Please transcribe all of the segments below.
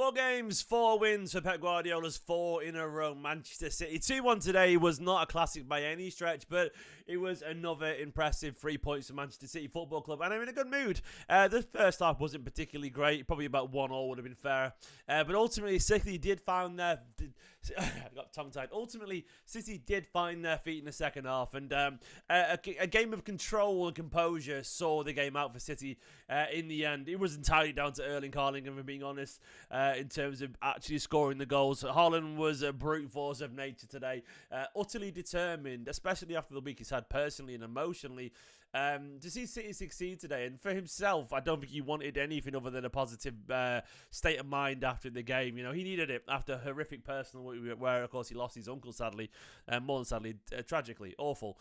4 games, 4 wins for Pep Guardiola's 4 in a row. Manchester City 2-1 today was not a classic by any stretch, but it was another impressive 3 points for Manchester City Football Club, and I'm in a good mood. The first half wasn't particularly great, probably about 1-1 would have been fair, but ultimately City did find their... I got tongue-tied. Ultimately, City did find their feet in the second half, and a game of control and composure saw the game out for City in the end. It was entirely down to Erling Haaland, if I'm being honest, in terms of actually scoring the goals. Haaland was a brute force of nature today, utterly determined, especially after the week he's had personally and emotionally. To see City succeed today, and for himself, I don't think he wanted anything other than a positive state of mind after the game. You know, he needed it after a horrific personal where, of course, he lost his uncle, sadly, more than sadly, tragically, awful.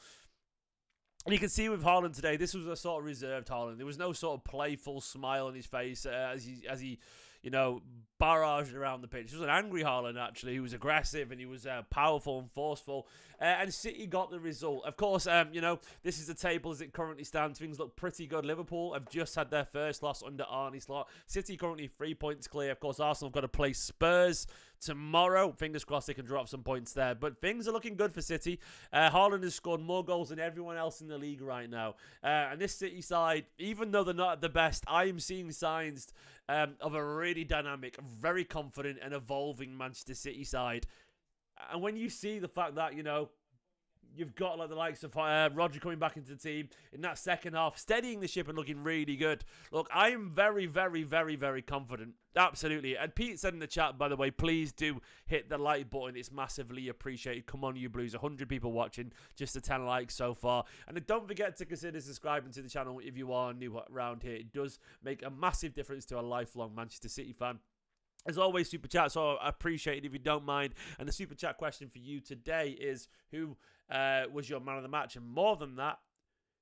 And you can see with Haaland today, this was a sort of reserved Haaland. There was no sort of playful smile on his face as he, you know, barraged around the pitch. It was an angry Haaland, actually. He was aggressive and he was powerful and forceful. And City got the result. Of course, you know, this is the table as it currently stands. Things look pretty good. Liverpool have just had their first loss under Arne Slot. City currently 3 points clear. Of course, Arsenal have got to play Spurs tomorrow. Fingers crossed they can drop some points there. But things are looking good for City. Haaland has scored more goals than everyone else in the league right now. And this City side, even though they're not at the best, I am seeing signs of a really dynamic, very confident and evolving Manchester City side. And when you see the fact that, you know, you've got like the likes of Roger coming back into the team in that second half, steadying the ship and looking really good. Look, I am very, very, very, very confident. Absolutely. And Pete said in the chat, by the way, please do hit the like button. It's massively appreciated. Come on, you Blues. 100 people watching. Just the 10 likes so far. And don't forget to consider subscribing to the channel if you are new around here. It does make a massive difference to a lifelong Manchester City fan. As always, Super Chat, so I appreciate it if you don't mind. And the Super Chat question for you today is, who was your man of the match? And more than that,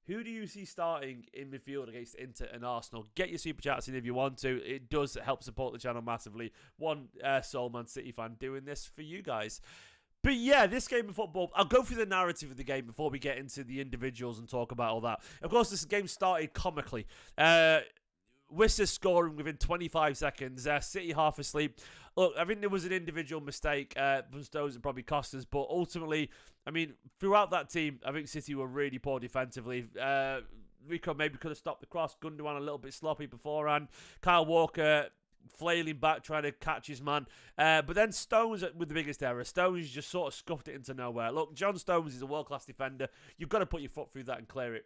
who do you see starting in midfield against Inter and Arsenal? Get your Super Chats in if you want to. It does help support the channel massively. One sole Man City fan doing this for you guys. But yeah, this game of football, I'll go through the narrative of the game before we get into the individuals and talk about all that. Of course, this game started comically. Wissa scoring within 25 seconds. City half asleep. Look, I think there was an individual mistake from Stones that probably cost us, but ultimately, I mean, throughout that team, I think City were really poor defensively. Rico maybe could have stopped the cross. Gundogan a little bit sloppy beforehand. Kyle Walker flailing back, trying to catch his man. But then Stones with the biggest error. Stones just sort of scuffed it into nowhere. Look, John Stones is a world-class defender. You've got to put your foot through that and clear it.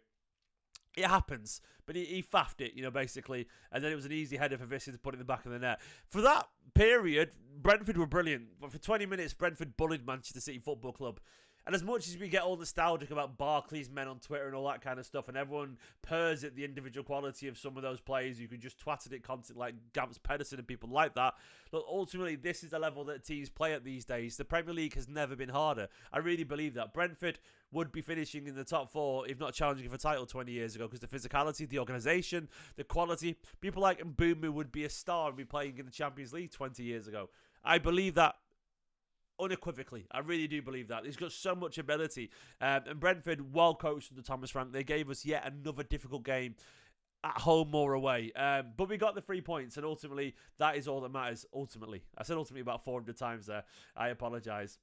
It happens, but he faffed it, you know, basically, and then it was an easy header for Vissy to put in the back of the net. For that period, Brentford were brilliant, but for 20 minutes, Brentford bullied Manchester City Football Club. And as much as we get all nostalgic about Barclays men on Twitter and all that kind of stuff, and everyone purrs at the individual quality of some of those players who can just twat at it constantly, like Gams Pedersen and people like that, look, ultimately, this is the level that teams play at these days. The Premier League has never been harder. I really believe that. Brentford would be finishing in the top 4, if not challenging for title 20 years ago, because the physicality, the organisation, the quality, people like Mbeumo would be a star and be playing in the Champions League 20 years ago. I believe that unequivocally. I really do believe that. He's got so much ability. And Brentford, well coached under Thomas Frank, they gave us yet another difficult game at home or away. But we got the 3 points, and ultimately, that is all that matters. Ultimately. I said ultimately about 400 times there. I apologise.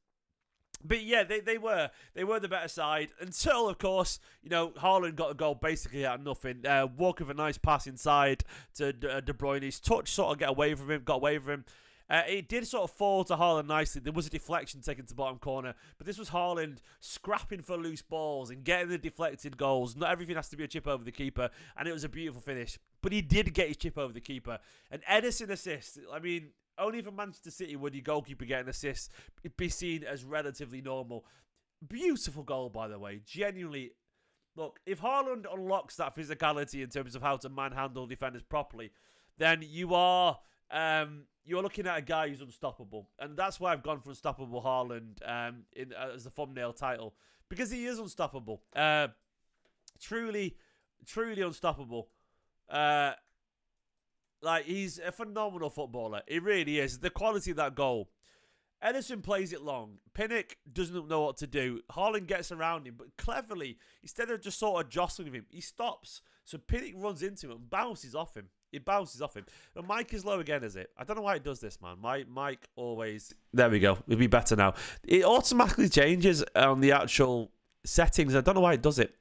But yeah, they were the better side until, of course, you know, Haaland got a goal basically out of nothing. Walker with a nice pass inside to De Bruyne. His touch sort of got away from him. It did sort of fall to Haaland nicely. There was a deflection taken to bottom corner, but this was Haaland scrapping for loose balls and getting the deflected goals. Not everything has to be a chip over the keeper, and it was a beautiful finish. But he did get his chip over the keeper. An Ederson assist, I mean, only for Manchester City would your goalkeeper get an assist be seen as relatively normal. Beautiful goal, by the way. Genuinely, look, if Haaland unlocks that physicality in terms of how to manhandle defenders properly, then you are you're looking at a guy who's unstoppable. And that's why I've gone for Unstoppable Haaland as the thumbnail title. Because he is unstoppable. Truly, truly unstoppable. Like, he's a phenomenal footballer. He really is. The quality of that goal. Ederson plays it long. Pinnock doesn't know what to do. Haaland gets around him, but cleverly, instead of just sort of jostling him, he stops. So Pinnock runs into him and bounces off him. It bounces off him. But Mike is low again, is it? I don't know why it does this, man. Mike always... There we go. It'll be better now. It automatically changes on the actual settings. I don't know why it does it.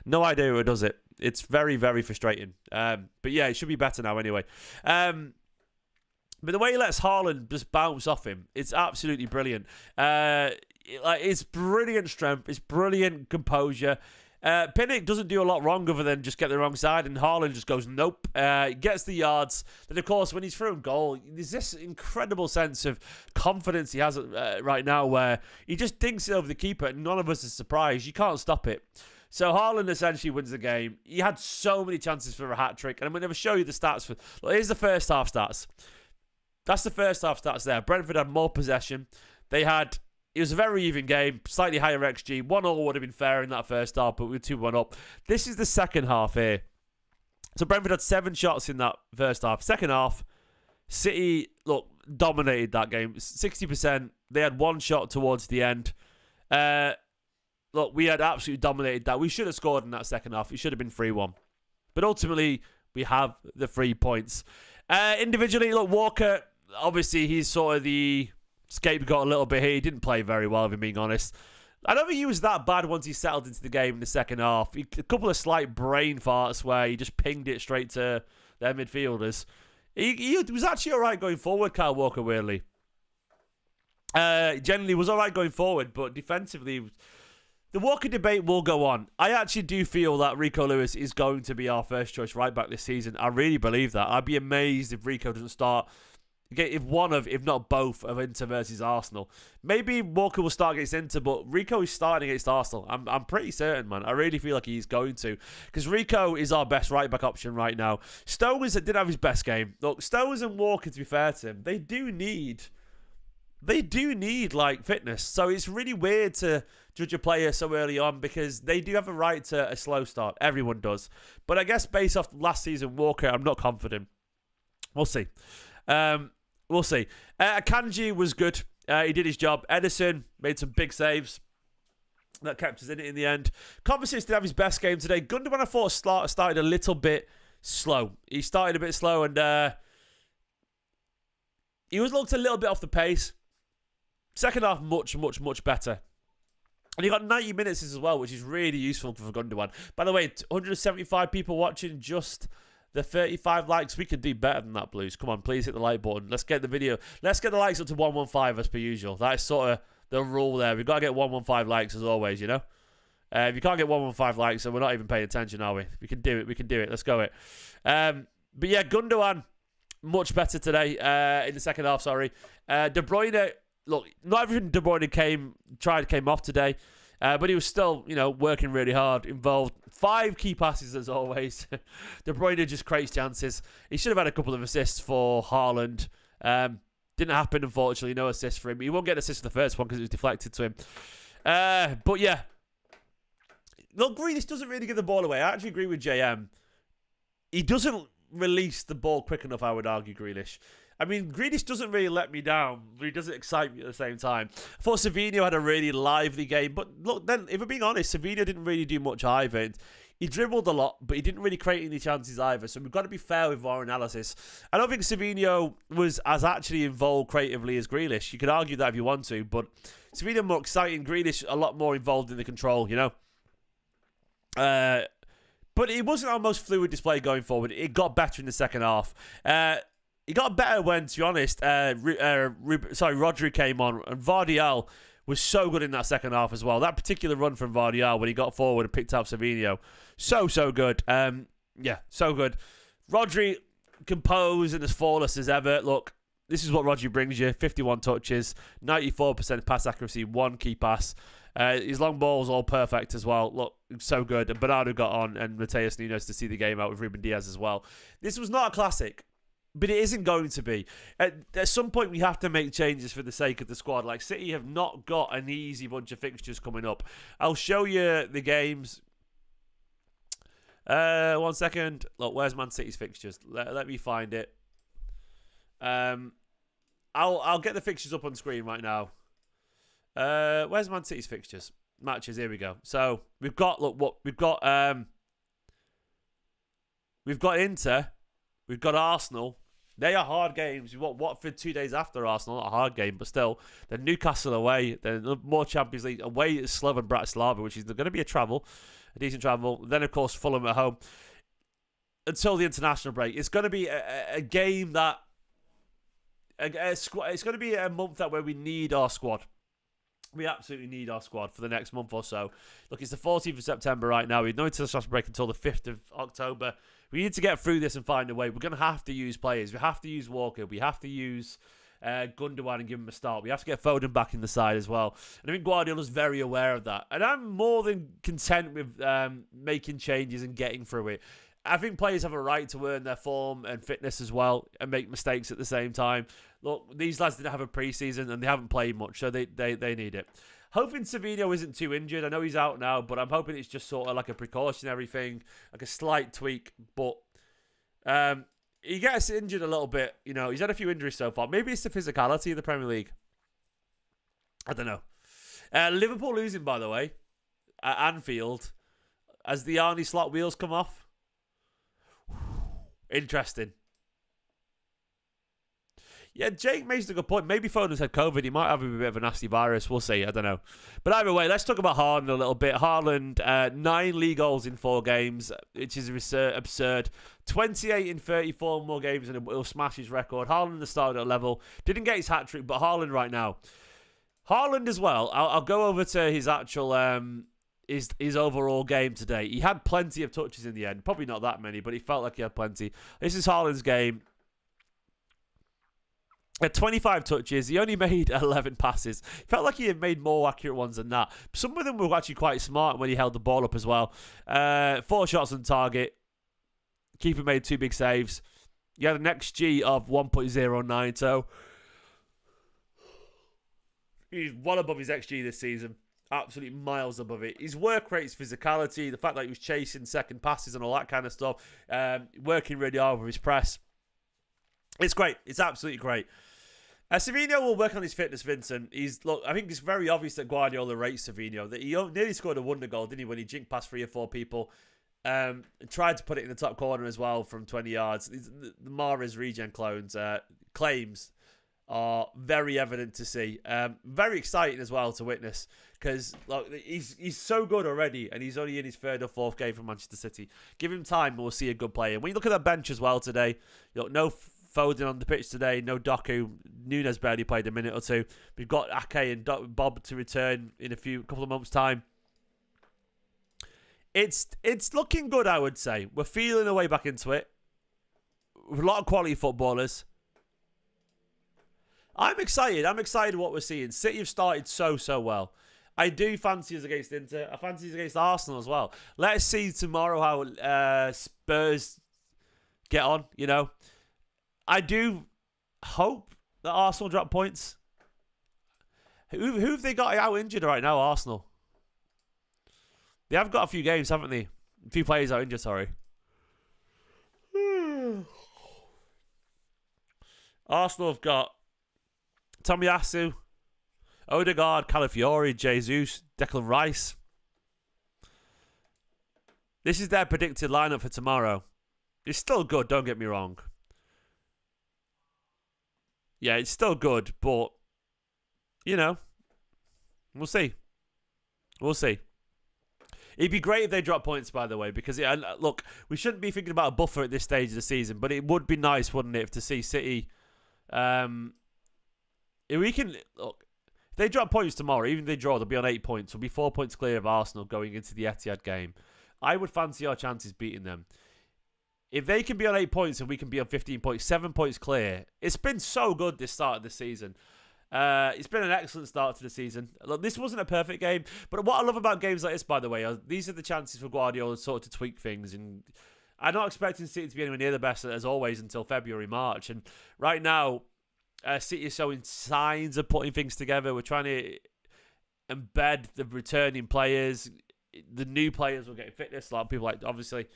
No idea who does it. It's very, very frustrating. But yeah, it should be better now anyway. But the way he lets Haaland just bounce off him, it's absolutely brilliant. It's brilliant strength. It's brilliant composure. Pinnock doesn't do a lot wrong other than just get the wrong side, and Haaland just goes, nope. Gets the yards. Then, of course, when he's through goal, there's this incredible sense of confidence he has right now where he just dinks it over the keeper, and none of us are surprised. You can't stop it. So Haaland essentially wins the game. He had so many chances for a hat-trick, and I'm going to show you the stats. Here's the first half stats. That's the first half stats there. Brentford had more possession. It was a very even game, slightly higher XG. 1-1 would have been fair in that first half, but we were 2-1 up. This is the second half here. So Brentford had 7 shots in that first half. Second half, City, dominated that game. 60%. They had 1 shot towards the end. We had absolutely dominated that. We should have scored in that second half. It should have been 3-1. But ultimately, we have the 3 points. Individually, Walker, obviously, he's sort of the scapegoat a little bit here. He didn't play very well, if I'm being honest. I don't think he was that bad once he settled into the game in the second half. A couple of slight brain farts where he just pinged it straight to their midfielders. He was actually all right going forward, Kyle Walker, weirdly. Generally was all right going forward, but defensively, the Walker debate will go on. I actually do feel that Rico Lewis is going to be our first choice right back this season. I really believe that. I'd be amazed if Rico doesn't start... if not both, of Inter versus Arsenal. Maybe Walker will start against Inter, but Rico is starting against Arsenal. I'm pretty certain, man. I really feel like he's going to. Because Rico is our best right-back option right now. Stones did have his best game. Look, Stones and Walker, to be fair to him, they do need fitness. So it's really weird to judge a player so early on because they do have a right to a slow start. Everyone does. But I guess based off last season, Walker, I'm not confident. We'll see. We'll see. Akanji was good. He did his job. Edison made some big saves. That kept us in it in the end. Kompany did have his best game today. Gundogan, I thought, started a little bit slow. He started a bit slow and he looked a little bit off the pace. Second half, much, much, much better. And he got 90 minutes as well, which is really useful for Gundogan. By the way, 175 people watching, just... the 35 likes. We can do better than that, Blues. Come on, please hit the like button. Let's get the likes up to 115 as per usual. That is sort of the rule there. We've got to get 115 likes as always, you know? If you can't get 115 likes, then we're not even paying attention, are we? We can do it. We can do it. Let's go it. But yeah, Gundogan, much better today in the second half, sorry. De Bruyne, look, not everything De Bruyne came off today. But he was still, working really hard, involved. 5 key passes as always. De Bruyne just creates chances. He should have had a couple of assists for Haaland. Didn't happen, unfortunately. No assist for him. He won't get an assist for the first one because it was deflected to him. But yeah. Look, Grealish doesn't really give the ball away. I actually agree with JM. He doesn't release the ball quick enough, I would argue, Grealish. I mean, Grealish doesn't really let me down, but he doesn't excite me at the same time. I thought Savinho had a really lively game, but look, then, if I'm being honest, Savinho didn't really do much either. He dribbled a lot, but he didn't really create any chances either, so we've got to be fair with our analysis. I don't think Savinho was as actually involved creatively as Grealish. You could argue that if you want to, but Savinho more exciting, Grealish a lot more involved in the control, But it wasn't our most fluid display going forward. It got better in the second half. It got better when, to be honest, Rodri came on, and Vardial was so good in that second half as well. That particular run from Vardial when he got forward and picked up Savinho, so good. Yeah, so good. Rodri, composed and as flawless as ever. Look, this is what Rodri brings you. 51 touches, 94% pass accuracy, 1 key pass. His long ball's all perfect as well. Look, so good. And Bernardo got on, and Mateus Nunes to see the game out with Ruben Diaz as well. This was not a classic. But it isn't going to be. At some point, we have to make changes for the sake of the squad. Like, City have not got an easy bunch of fixtures coming up. I'll show you the games. 1 second. Look, where's Man City's fixtures? Let me find it. I'll get the fixtures up on screen right now. Where's Man City's fixtures? Matches. Here we go. So we've got Inter. We've got Arsenal. They are hard games. We've got Watford 2 days after Arsenal. Not a hard game, but still. Then Newcastle away. Then more Champions League away at Slovan Bratislava, which is going to be a decent travel. Then, of course, Fulham at home. Until the international break. It's going to be a game that... It's going to be a month where we need our squad. We absolutely need our squad for the next month or so. Look, it's the 14th of September right now. We've no international break until the 5th of October. We need to get through this and find a way. We're going to have to use players. We have to use Walker. We have to use Gundogan and give him a start. We have to get Foden back in the side as well. And I think Guardiola's very aware of that. And I'm more than content with making changes and getting through it. I think players have a right to earn their form and fitness as well and make mistakes at the same time. Look, these lads didn't have a pre-season and they haven't played much, so they need it. Hoping Savinho isn't too injured. I know he's out now, but I'm hoping it's just sort of like a precautionary thing, like a slight tweak. But he gets injured a little bit. You know, he's had a few injuries so far. Maybe it's the physicality of the Premier League. I don't know. Liverpool losing, by the way, at Anfield as the Arnie Slot wheels come off. Interesting. Yeah, Jake makes a good point. Maybe Foden's had COVID. He might have a bit of a nasty virus. We'll see. I don't know. But either way, let's talk about Haaland a little bit. Haaland, 9 league goals in 4 games, which is absurd. 28 in 34 more games, and he'll smash his record. Haaland the started at level. Didn't get his hat-trick, but Haaland right now. Haaland as well. I'll go over to his actual... his overall game today. He had plenty of touches in the end. Probably not that many, but he felt like he had plenty. This is Haaland's game. At 25 touches, he only made 11 passes. Felt like he had made more accurate ones than that. Some of them were actually quite smart when he held the ball up as well. 4 shots on target. Keeper made 2 big saves. He had an XG of 1.09, so he's well above his XG this season. Absolutely miles above it. His work rate, his physicality, the fact that he was chasing second passes and all that kind of stuff, working really hard with his press. It's great. It's absolutely great. Savinho will work on his fitness, Vincent. I think it's very obvious that Guardiola rates Savinho. That he nearly scored a wonder goal, didn't he, when he jinked past 3 or 4 people. Tried to put it in the top corner as well from 20 yards. The Mahrez regen claims are very evident to see. Very exciting as well to witness because he's so good already and he's only in his 3rd or 4th game for Manchester City. Give him time and we'll see a good player. When you look at that bench as well today, no Foden on the pitch today, no Doku. Nunes barely played a minute or 2. We've got Ake and Bob to return in a couple of months' time. It's looking good, I would say. We're feeling our way back into it. With a lot of quality footballers. I'm excited. I'm excited what we're seeing. City have started so well. I do fancy us against Inter. I fancy us against Arsenal as well. Let's see tomorrow how Spurs get on, you know. I do hope that Arsenal drop points. Who have they got out injured right now, Arsenal? They have got a few games, haven't they? A few players out injured, sorry. Arsenal have got Tomiyasu, Odegaard, Calafiori, Jesus, Declan Rice. This is their predicted lineup for tomorrow. It's still good, don't get me wrong. Yeah, it's still good, but, you know, we'll see. We'll see. It'd be great if they drop points, by the way, because, look, we shouldn't be thinking about a buffer at this stage of the season, but it would be nice, wouldn't it, to see City... if we can... Look, if they drop points tomorrow, even if they draw, they'll be on 8 points. We'll be 4 points clear of Arsenal going into the Etihad game. I would fancy our chances beating them. If they can be on 8 points and we can be on 15 points, 7 points clear, it's been so good this start of the season. It's been an excellent start to the season. Look, this wasn't a perfect game, but what I love about games like this, by the way, these are the chances for Guardiola sort of to tweak things. And I'm not expecting City to be anywhere near the best, as always, until February, March. And right now, City is showing signs of putting things together. We're trying to embed the returning players. The new players will get fitness. A lot of people, like, obviously...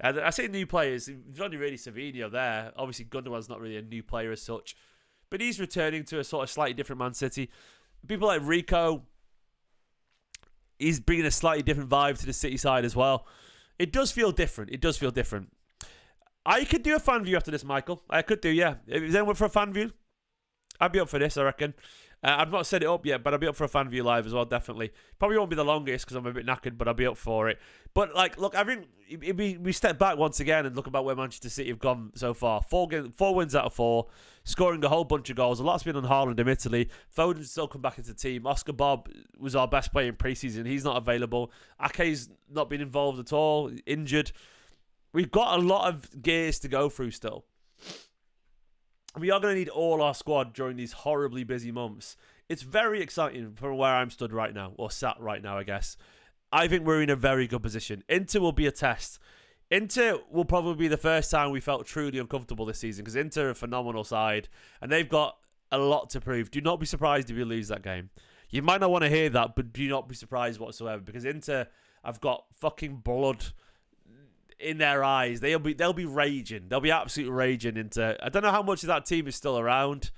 I say new players. There's only really Savinho there. Obviously, Gundogan's not really a new player as such. But he's returning to a sort of slightly different Man City. People like Rico, he's bringing a slightly different vibe to the City side as well. It does feel different. It does feel different. I could do a fan view after this, Michael. I could do, yeah. If there's anyone for a fan view, I'd be up for this, I reckon. I've not set it up yet, but I'll be up for a fan view live as well, definitely. Probably won't be the longest because I'm a bit knackered, but I'll be up for it. But, like, look, I think we step back once again and look about where Manchester City have gone so far. 4 wins out of 4, scoring a whole bunch of goals. A lot's been on Haaland, admittedly. Foden's still come back into the team. Oscar Bob was our best player in pre-season. He's not available. Ake's not been involved at all, injured. We've got a lot of gears to go through still. We are going to need all our squad during these horribly busy months. It's very exciting from where I'm stood right now, or sat right now, I guess. I think we're in a very good position. Inter will be a test. Inter will probably be the first time we felt truly uncomfortable this season, because Inter are a phenomenal side, and they've got a lot to prove. Do not be surprised if you lose that game. You might not want to hear that, but do not be surprised whatsoever, because Inter have got fucking blood in their eyes. They'll be raging. They'll be absolutely raging into. I don't know how much of that team is still around,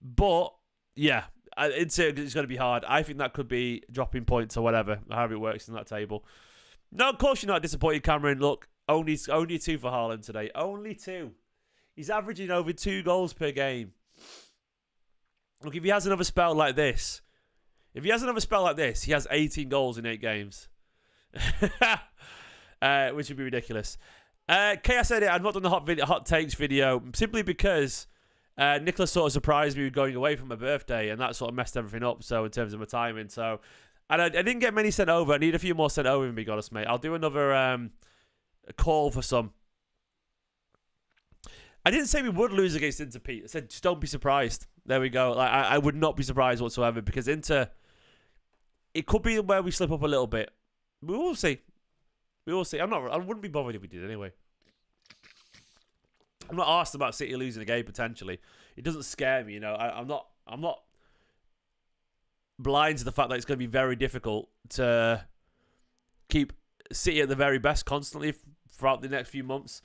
but yeah, it's going to be hard. I think that could be dropping points or whatever, however it works in that table. No, of course you're not disappointed, Cameron. Look, only 2 for Haaland today. Only 2. He's averaging over 2 goals per game. Look, if he has another spell like this, he has 18 goals in 8 games. Which would be ridiculous. KS said it. I've not done the hot takes video simply because Nicholas sort of surprised me with going away for my birthday, and that sort of messed everything up. So in terms of my timing, and I didn't get many sent over. I need a few more sent over, to be honest, mate. I'll do another call for some. I didn't say we would lose against Inter, Pete. I said just don't be surprised. There we go. Like I would not be surprised whatsoever, because Inter, it could be where we slip up a little bit. We will see. We will see. I wouldn't be bothered if we did anyway. I'm not asked about City losing a game potentially. It doesn't scare me, you know. I'm not blind to the fact that it's going to be very difficult to keep City at the very best constantly throughout the next few months.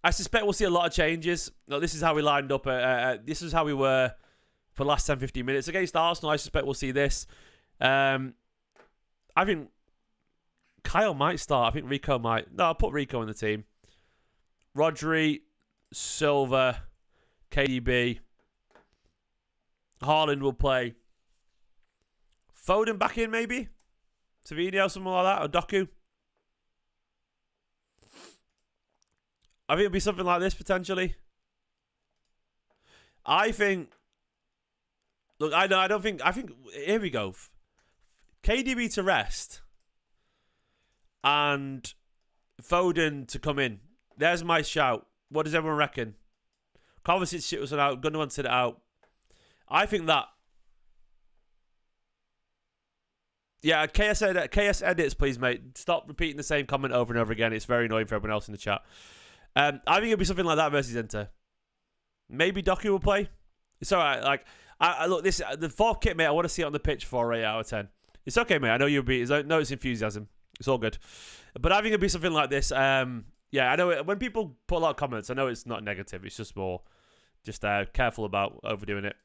I suspect we'll see a lot of changes. No, this is how we lined up. This is how we were for the last 10-15 minutes against Arsenal. I suspect we'll see this. I think Kyle might start. I think Rico might. No, I'll put Rico in the team. Rodri, Silva, KDB. Haaland will play. Foden back in, maybe? Savinho, something like that. Or Doku. I think it'll be something like this, potentially. I think... Look, I think... Here we go. KDB to rest. And Foden to come in. There's my shout. What does everyone reckon? Kovacic shit was out. Gundogan sit it out. I think that. Yeah, KS edits, please, mate. Stop repeating the same comment over and over again. It's very annoying for everyone else in the chat. I think it'll be something like that versus Inter. Maybe Doku will play. It's all right. Like, I look, this the 4th kit, mate. I want to see it on the pitch for 8 out of 10. It's okay, mate. I know you'll be. No, it's enthusiasm. It's all good. But I think it'll be something like this. Yeah, I know when people put a lot of comments, I know it's not negative. It's just more just careful about overdoing it.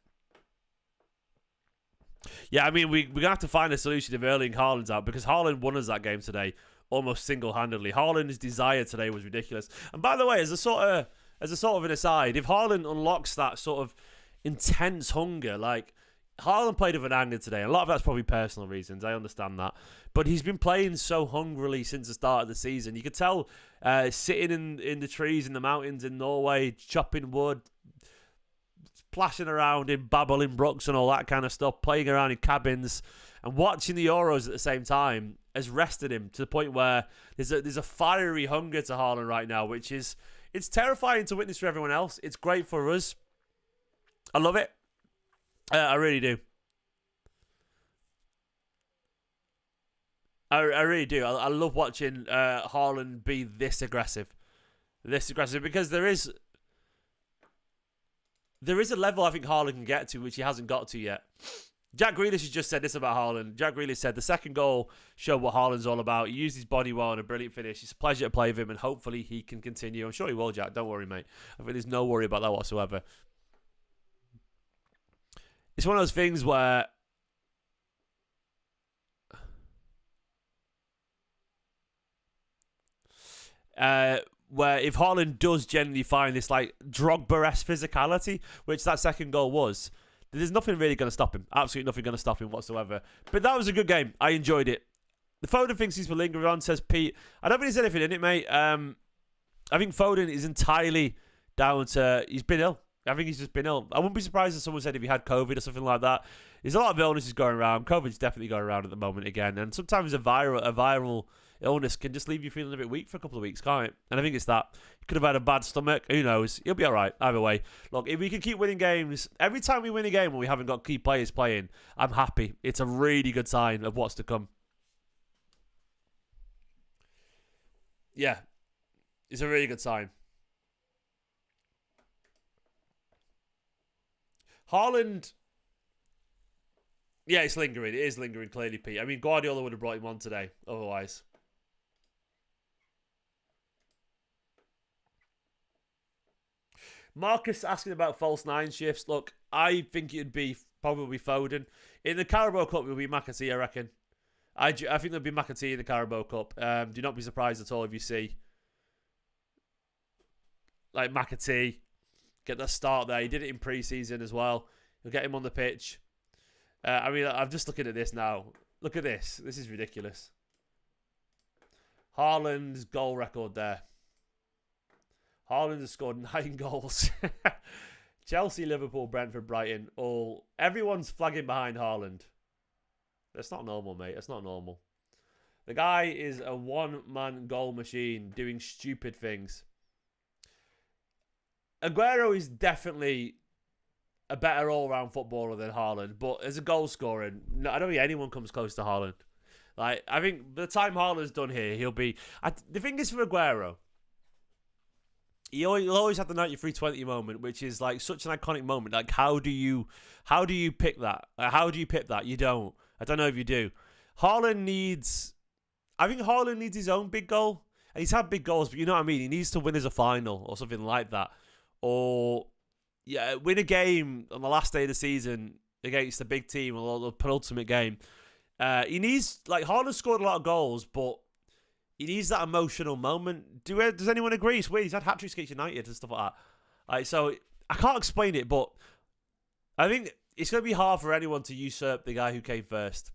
Yeah, I mean, we're going to have to find a solution if Erling Haaland's out, because Haaland won us that game today almost single-handedly. Haaland's desire today was ridiculous. And by the way, as a sort of an aside, if Haaland unlocks that sort of intense hunger, like Haaland played with an anger today. A lot of that's probably personal reasons. I understand that. But he's been playing so hungrily since the start of the season. You could tell sitting in the trees in the mountains in Norway, chopping wood, splashing around in babbling brooks and all that kind of stuff, playing around in cabins and watching the Euros at the same time has rested him to the point where there's a fiery hunger to Haaland right now, which is, it's terrifying to witness for everyone else. It's great for us. I love it. I really do. I really do. I love watching Haaland be this aggressive. Because there is a level I think Haaland can get to which he hasn't got to yet. Jack Grealish has just said this about Haaland. Jack Grealish said the second goal showed what Haaland's all about. He used his body well and a brilliant finish. It's a pleasure to play with him, and hopefully he can continue. I'm sure he will, Jack. Don't worry, mate. I think there's no worry about that whatsoever. It's one of those things where where if Haaland does generally find this like Drogba-esque physicality, which that second goal was, there's nothing really going to stop him. Absolutely nothing going to stop him whatsoever. But that was a good game. I enjoyed it. The Foden thinks he's lingering on, says Pete. I don't think there's anything in it, mate. I think Foden is entirely down to he's been ill. I think he's just been ill. I wouldn't be surprised if someone said if he had COVID or something like that. There's a lot of illnesses going around. COVID's definitely going around at the moment again. And sometimes a viral illness can just leave you feeling a bit weak for a couple of weeks, can't it? And I think it's that. He could have had a bad stomach. Who knows? He'll be all right either way. Look, if we can keep winning games, every time we win a game when we haven't got key players playing, I'm happy. It's a really good sign of what's to come. Yeah. It's a really good sign. Haaland, yeah, it's lingering. It is lingering, clearly, Pete. I mean, Guardiola would have brought him on today, otherwise. Marcus asking about false nine shifts. Look, I think it'd be probably Foden. In the Carabao Cup, it will be McAtee, I reckon. I think there'll be McAtee in the Carabao Cup. Do not be surprised at all if you see like McAtee get the start there. He did it in pre-season as well. You'll get him on the pitch. I mean, I'm just looking at this now. Look at this. This is ridiculous. Haaland's goal record there. Haaland has scored 9 goals. Chelsea, Liverpool, Brentford, Brighton. Everyone's flagging behind Haaland. That's not normal, mate. That's not normal. The guy is a one-man goal machine doing stupid things. Aguero is definitely a better all-round footballer than Haaland, but as a goal scorer, no, I don't think anyone comes close to Haaland. Like, I think by the time Haaland's done here, he'll be... the thing is for Aguero, he'll always have the 93-20 moment, which is like such an iconic moment. Like, how do you pick that? How do you pick that? You don't. I don't know if you do. I think Haaland needs his own big goal. And he's had big goals, but you know what I mean? He needs to win as a final or something like that. Or, yeah, win a game on the last day of the season against a big team or the penultimate game. He needs, like, Haaland scored a lot of goals, but he needs that emotional moment. Does anyone agree? It's weird. He's had hat-tricks against United and stuff like that. So, I can't explain it, but I think it's going to be hard for anyone to usurp the guy who came first.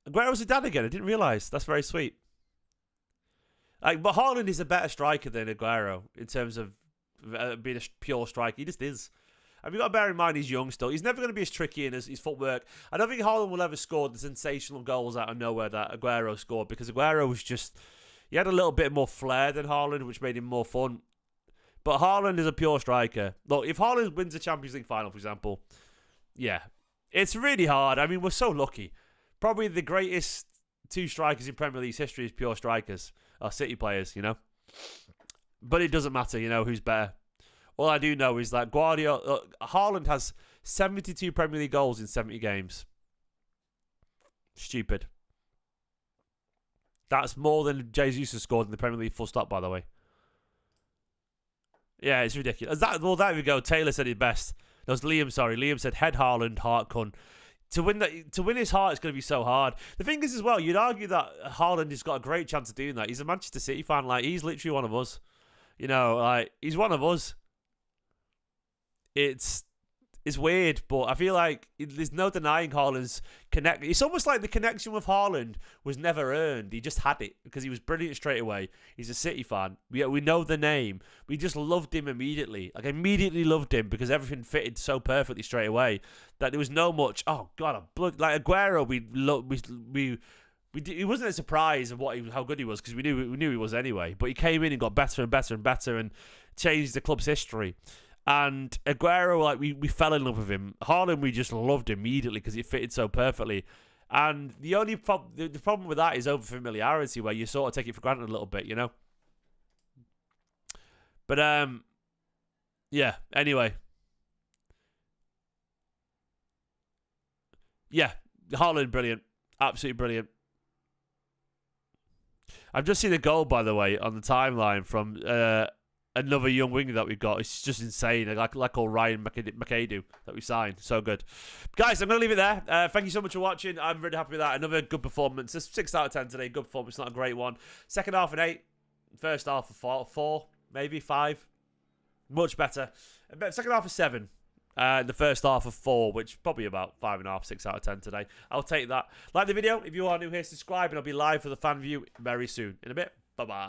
Aguero's a dad again. I didn't realise. That's very sweet. But Haaland is a better striker than Aguero in terms of being a pure striker. He just is. And we've got to bear in mind he's young still. He's never going to be as tricky in his footwork. I don't think Haaland will ever score the sensational goals out of nowhere that Aguero scored, because Aguero was just... He had a little bit more flair than Haaland, which made him more fun. But Haaland is a pure striker. Look, if Haaland wins the Champions League final, for example, yeah, it's really hard. I mean, we're so lucky. Probably the greatest 2 strikers in Premier League's history is pure strikers. Or City players, you know. But it doesn't matter, you know, who's better. All I do know is that Haaland has 72 Premier League goals in 70 games. Stupid. That's more than Jesus has scored in the Premier League, full stop, by the way. Yeah, it's ridiculous. There we go. Taylor said it best. That was Liam, sorry. Liam said, head Haaland, heart cunt. To win his heart, it's going to be so hard. The thing is, as well, you'd argue that Haaland has got a great chance of doing that. He's a Manchester City fan. Like, he's literally one of us. You know, like, he's one of us. It's weird, but I feel like there's no denying Haaland's connect. It's almost like the connection with Haaland was never earned. He just had it because he was brilliant straight away. He's a City fan. We know the name. We just loved him immediately. Like, immediately loved him because everything fitted so perfectly straight away that there was no much. Oh God, like Aguero. It wasn't a surprise of how good he was because we knew he was anyway. But he came in and got better and better and better and changed the club's history. And Aguero, like, we fell in love with him. Haaland, we just loved immediately because it fitted so perfectly. And the only the problem with that is over familiarity, where you sort of take it for granted a little bit, you know. But yeah. Anyway, yeah, Haaland, brilliant, absolutely brilliant. I've just seen a goal, by the way, on the timeline from another young winger that we've got. It's just insane. Like old Ryan McAdoo that we signed. So good. Guys, I'm going to leave it there. Thank you so much for watching. I'm really happy with that. Another good performance. It's 6 out of 10 today. Good performance. Not a great one. Second half an 8. First half a 4. Maybe 5. Much better. Second half a 7. The first half of 4, which probably about 5.5, 6 out of 10 today. I'll take that. Like the video. If you are new here, subscribe, and I'll be live for the fan view very soon. In a bit. Bye-bye.